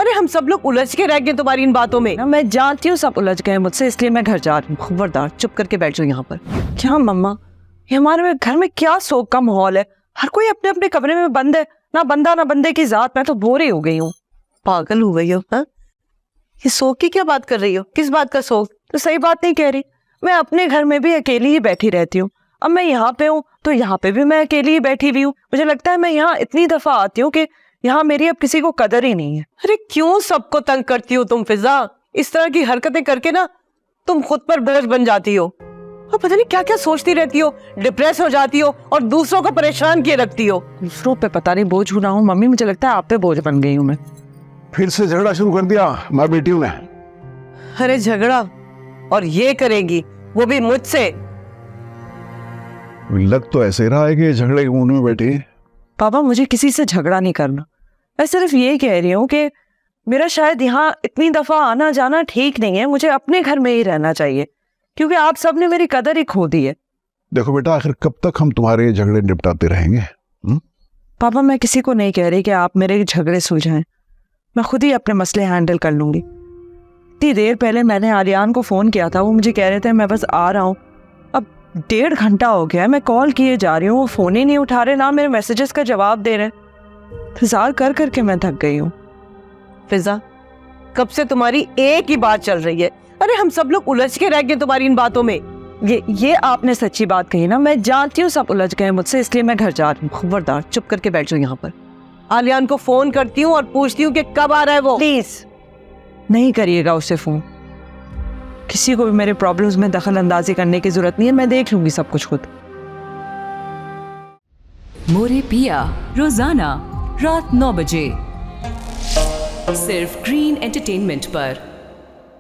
अरे हम सब लोग उलझ के रह गए तुम्हारी इन बातों में। मैं जानती हूँ सब उलझ गए मुझसे, इसलिए मैं घर जा रही हूँ। खबरदार चुप करके बैठ जाओ यहाँ पर। क्या मम्मा, ये हमारे घर में क्या शोक का माहौल है? हर कोई अपने अपने कमरे में बंद है, ना बंदा ना बंदे की जात। मैं तो बोर ही हो गई हूँ। पागल हो गई हो? हाँ, ये शोक की क्या बात कर रही हो? किस बात का शोक? तो सही बात नहीं कह रही। मैं अपने घर में भी अकेली ही बैठी रहती हूँ। अब मैं यहाँ पे हूँ तो यहाँ पे भी मैं अकेली ही बैठी हुई हूँ। मुझे लगता है मैं यहाँ इतनी दफा आती हूँ कि यहाँ मेरी अब किसी को कदर ही नहीं है। अरे क्यों सबको तंग करती हो तुम फिजा? इस तरह की हरकतें करके ना तुम खुद पर बोझ बन जाती हो और पता नहीं क्या क्या सोचती रहती हो, डिप्रेस हो जाती हो और दूसरों को परेशान किए रखती हो। दूसरों पे पता नहीं बोझ हूँ ना हूँ मम्मी, मुझे लगता है आप पे बोझ बन गई हूँ मैं। फिर से झगड़ा शुरू कर दिया माँ बेटियों ने। अरे झगड़ा, और ये करेगी वो भी मुझसे? लग तो ऐसे रहा है कि झगड़े के मूड में बैठी है। पापा मुझे किसी से झगड़ा नहीं करना। मैं सिर्फ ये कह रही हूँ कि मेरा शायद यहाँ इतनी दफा आना जाना ठीक नहीं है। मुझे अपने घर में ही रहना चाहिए क्योंकि आप सब ने मेरी कदर ही खो दी है। देखो बेटा, आखिर कब तक हम तुम्हारे झगड़े निपटाते रहेंगे? पापा मैं किसी को नहीं कह रही कि आप मेरे झगड़े सुलझाएं। मैं खुद ही अपने मसले हैंडल कर लूंगी। इतनी देर पहले मैंने आलियान को फोन किया था, वो मुझे कह रहे थे मैं बस आ रहा हूँ। अब 1.5 घंटा हो गया है, मैं कॉल किए जा रही हूँ, वो फोन ही नहीं उठा रहे, ना मेरे मैसेजेस का जवाब दे रहे। इंतजार कर करके मैं थक गई हूँ। फिजा, कब से तुम्हारी एक ही बात चल रही है। अरे हम सब लोग उलझ के रह गए तुम्हारी इन बातों में। ये आपने सच्ची बात कही ना। मैं जानती हूँ सब उलझ गए मुझसे, इसलिए मैं घर जा रही हूँ। खबरदार चुप करके बैठ जाओ यहाँ पर। आलियान को फोन करती हूँ और पूछती हूँ कि कब आ रहा है वो। प्लीज नहीं करिएगा उससे फोन। किसी को भी मेरे प्रॉब्लम्स में दखल अंदाजी करने की जरूरत नहीं है, मैं देख लूंगी सब कुछ खुद। मोरे पिया रोजाना रात 9 बजे सिर्फ ग्रीन एंटरटेनमेंट पर।